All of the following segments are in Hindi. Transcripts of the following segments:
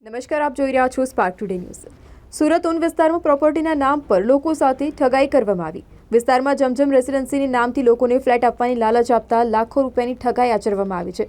નમસ્કાર, આપ જોઈ રહ્યા છો સ્પાર્ક ટુડે ન્યૂઝ. સુરત ઉન વિસ્તારમાં પ્રોપર્ટીના નામ પર લોકો સાથે ઠગાઈ કરવામાં આવી. વિસ્તારમાં જમજમ રેસિડેન્સીની નામથી લોકોને ફ્લેટ આપવાની લાલચ આપતા લાખો રૂપિયાની ઠગાઈ આચરવામાં આવી છે.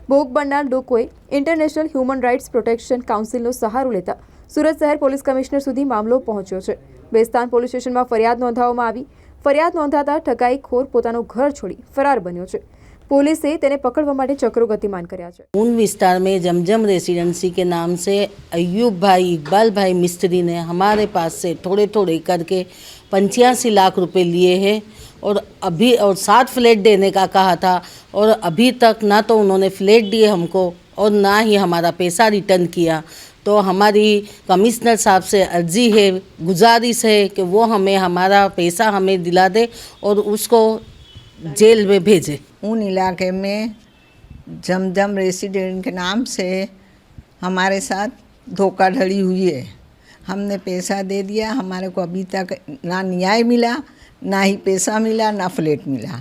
ભોગ બનનાર લોકોએ ઇન્ટરનેશનલ હ્યુમન રાઇટ્સ પ્રોટેક્શન કાઉન્સિલનો સહારો લેતા સુરત શહેર પોલીસ કમિશનર સુધી મામલો પહોંચ્યો છે. બેસ્તાન પોલીસ સ્ટેશનમાં ફરિયાદ નોંધાવવામાં આવી. ફરિયાદ નોંધાતા ઠગાઈખોર પોતાનું ઘર છોડી ફરાર બન્યો છે. पुलिस તેને પકડવા માટે चक्रों गतिमान કર્યા છે. उन विस्तार में जमजम रेसिडेंसी के नाम से अयूब भाई इकबाल भाई मिस्त्री ने हमारे पास से थोड़े थोड़े करके 85 लाख रुपए लिए हैं और 7 फ्लैट देने का कहा था और अभी तक ना तो उन्होंने फ्लैट दिए हमको और ना ही हमारा पैसा रिटर्न किया. तो हमारी कमिश्नर साहब से अर्जी है, गुजारिश है कि वो हमें हमारा पैसा हमें दिला दे और उसको जेल में भेजे. उन इलाके में जमजम रेसिडेंट के नाम से हमारे साथ धोखाधड़ी हुई है. हमने पैसा दे दिया, हमारे को अभी तक ना न्याय मिला, ना ही पैसा मिला, ना फ्लैट मिला.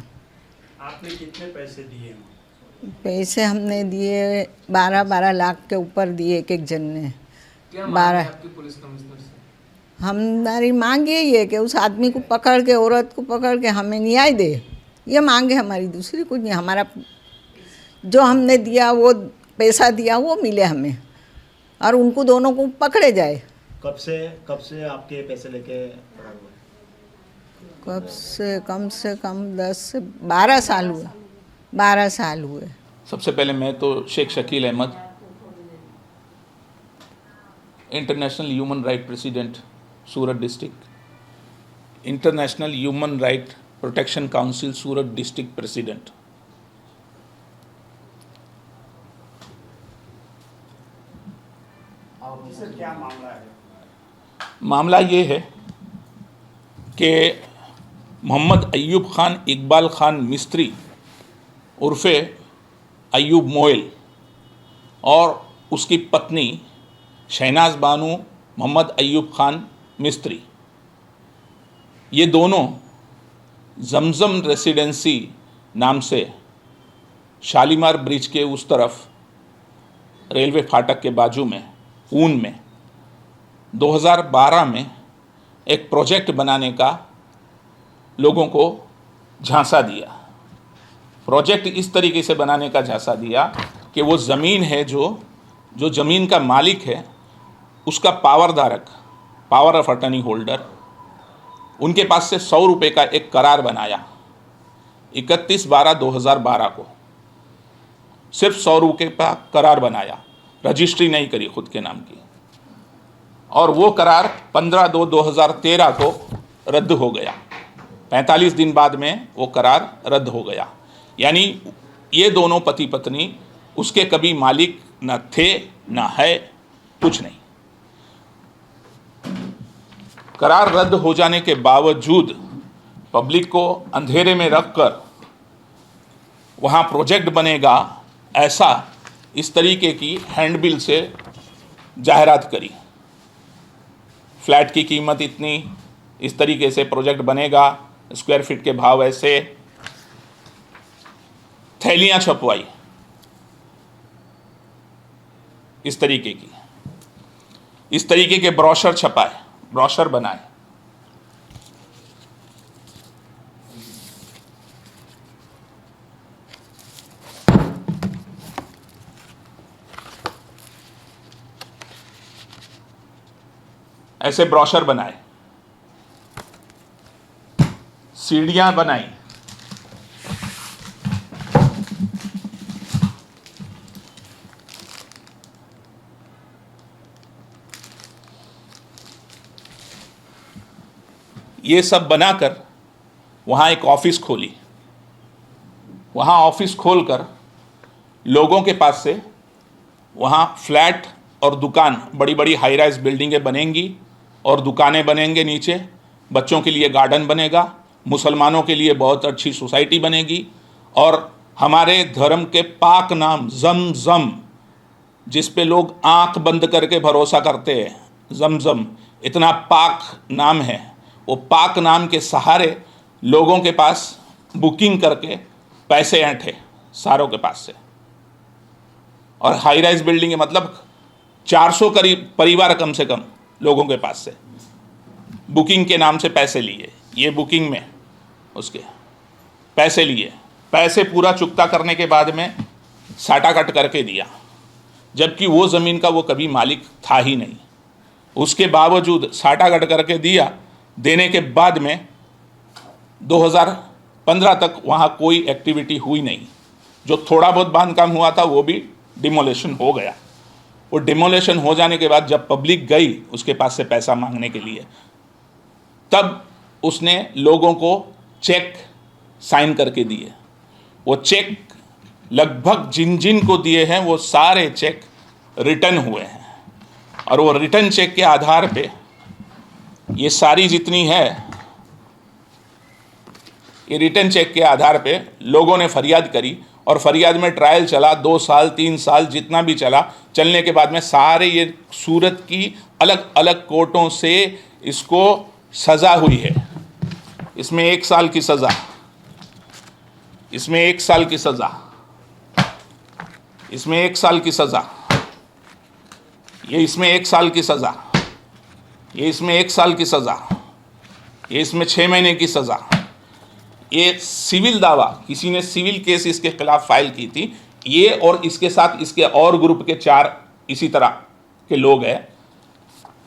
आपने कितने पैसे दिए? पैसे हमने दिए 12-12 लाख के ऊपर दिए एक एक जन ने. 12. पुलिस कमिश्नर से हमारी मांग यही है कि उस आदमी को पकड़ के, औरत को पकड़ के हमें न्याय दे. ये मांगे हमारी, दूसरी कुछ नहीं. हमारा जो हमने दिया वो पैसा दिया वो मिले हमें और उनको दोनों को पकड़े जाए. कब से आपके पैसे लेके फरार हुए? कम से कम 10 से 12 साल हुए. 12 साल हुए. सबसे पहले मैं तो Sheikh Shakeel Ahmed, international human right president Surat district, international human right protection council Surat district president. Sir, क्या मामला है? मामला ये है कि मोहम्मद अयूब खान इकबाल खान मिस्त्री उर्फ़े अयूब मोइल और उसकी पत्नी शहनाज बानू मोहम्मद अयूब खान मिस्त्री, ये दोनों जमजम रेसिडेंसी नाम से शालीमार ब्रिज के उस तरफ रेलवे फाटक के बाजू में ऊन में 2012 में एक प्रोजेक्ट बनाने का लोगों को झांसा दिया. प्रोजेक्ट इस तरीके से बनाने का झांसा दिया कि वो ज़मीन है, जो ज़मीन का मालिक है उसका पावरधारक, पावर ऑफ अटर्नी होल्डर, उनके पास से 100 रुपये का एक करार बनाया 31/12/2012 को. सिर्फ 100 रुपये का करार बनाया, रजिस्ट्री नहीं करी खुद के नाम की, और वो करार 15/2/2013 को रद्द हो गया. 45 दिन बाद में वो करार रद्द हो गया. यानी ये दोनों पति पत्नी उसके कभी मालिक न थे न है, कुछ नहीं. करार रद्द हो जाने के बावजूद पब्लिक को अंधेरे में रखकर वहाँ प्रोजेक्ट बनेगा ऐसा इस तरीके की हैंडबिल से जाहिरात करी. फ्लैट की कीमत इतनी, इस तरीके से प्रोजेक्ट बनेगा, स्क्वायर फीट के भाव ऐसे, थैलियाँ छपवाई इस तरीके की, इस तरीके के ब्रोशर छपाए, ब्रोशर बनाए. ऐसे ब्रोशर बनाए, सीढ़ियां बनाई, ये सब बनाकर वहाँ एक ऑफिस खोली. वहाँ ऑफिस खोलकर लोगों के पास से वहाँ फ्लैट और दुकान, बड़ी बड़ी हाई राइज बिल्डिंगें बनेंगी और दुकानें बनेंगे नीचे, बच्चों के लिए गार्डन बनेगा, मुसलमानों के लिए बहुत अच्छी सोसाइटी बनेगी, और हमारे धर्म के पाक नाम जमजम, जिस पे लोग आंख बंद करके भरोसा करते हैं, जमजम इतना पाक नाम है, वो पाक नाम के सहारे लोगों के पास बुकिंग करके पैसे ऐंठे सारों के पास से. और हाई राइज बिल्डिंग मतलब 400 करीब परिवार कम से कम लोगों के पास से बुकिंग के नाम से पैसे लिए। ये बुकिंग में उसके पैसे लिए, पैसे पूरा चुकता करने के बाद में साटा कट करके दिया, जबकि वो ज़मीन का वो कभी मालिक था ही नहीं। उसके बावजूद साटा कट करके दिया, देने के बाद में 2015 तक वहाँ कोई एक्टिविटी हुई नहीं। जो थोड़ा बहुत बांधकाम हुआ था वो भी डिमोलेशन हो गया। वो डिमोलेशन हो जाने के बाद जब पब्लिक गई उसके पास से पैसा मांगने के लिए, तब उसने लोगों को चेक साइन करके दिए। वो चेक लगभग जिन जिन को दिए हैं वो सारे चेक रिटर्न हुए हैं, और वो रिटर्न चेक के आधार पे ये सारी जितनी है, ये रिटर्न चेक के आधार पे लोगों ने फरियाद करी, और फरियाद में ट्रायल चला 2 साल 3 साल जितना भी चला। चलने के बाद में सारे ये सूरत की अलग अलग कोर्टों से इसको सज़ा हुई है। इसमें 1 साल की सज़ा, इसमें 1 साल की सज़ा, इसमें 1 साल की सज़ा, ये इसमें 1 साल की सज़ा, ये इसमें 1 साल की सज़ा, ये इसमें 6 महीने की सज़ा। ये सिविल दावा, किसी ने सिविल केस इसके खिलाफ फाइल की थी, ये और इसके साथ इसके और ग्रुप के 4 इसी तरह के लोग हैं।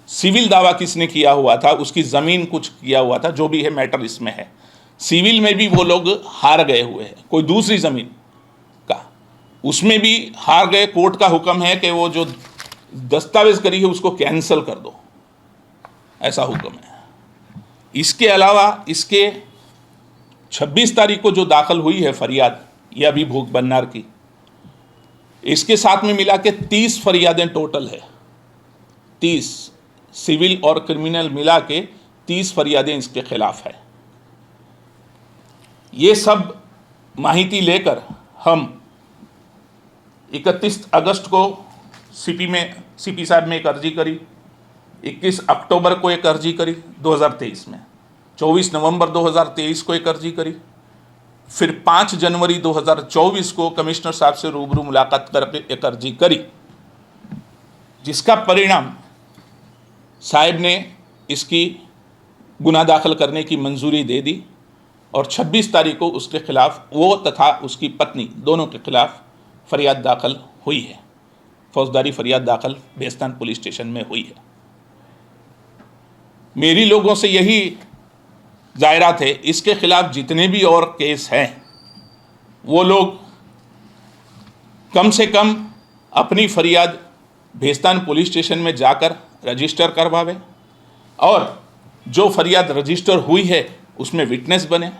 सिविल दावा किसने किया हुआ था, उसकी ज़मीन कुछ किया हुआ था, जो भी है मैटर इसमें है। सिविल में भी वो लोग हार गए हुए हैं, कोई दूसरी ज़मीन का, उसमें भी हार गए। कोर्ट का हुक्म है कि वो जो दस्तावेज करी है उसको कैंसिल कर दो, ऐसा हुक्म है। इसके अलावा इसके 26 तारीख को जो दाखिल हुई है फरियाद, ये अभी भूख बन्नार की, इसके साथ में मिला के 30 फरियादें टोटल है। 30 सिविल और क्रिमिनल मिला के 30 फरियादें इसके खिलाफ है। ये सब माहिती लेकर हम 31 अगस्त को सीपी साहब में एक अर्जी करी, 21 अक्टूबर को एक अर्जी करी 2023 में, 24 नवंबर 2023 को एक अर्जी करी, फिर 5 जनवरी 2024 को कमिश्नर साहब से रूबरू मुलाकात करके एक अर्जी करी, जिसका परिणाम साहब ने इसकी गुनाह दाखिल करने की मंजूरी दे दी, और 26 तारीख को उसके खिलाफ, वो तथा उसकी पत्नी दोनों के खिलाफ फरियाद दाखिल हुई है। फौजदारी फरियाद दाखिल बेस्तान पुलिस स्टेशन में हुई है। मेरी लोगों से यही जायरात है, इसके खिलाफ जितने भी और केस हैं वो लोग कम से कम अपनी फरियाद बेस्तान पुलिस स्टेशन में जाकर रजिस्टर करवावे, और जो फरियाद रजिस्टर हुई है उसमें विटनेस बने।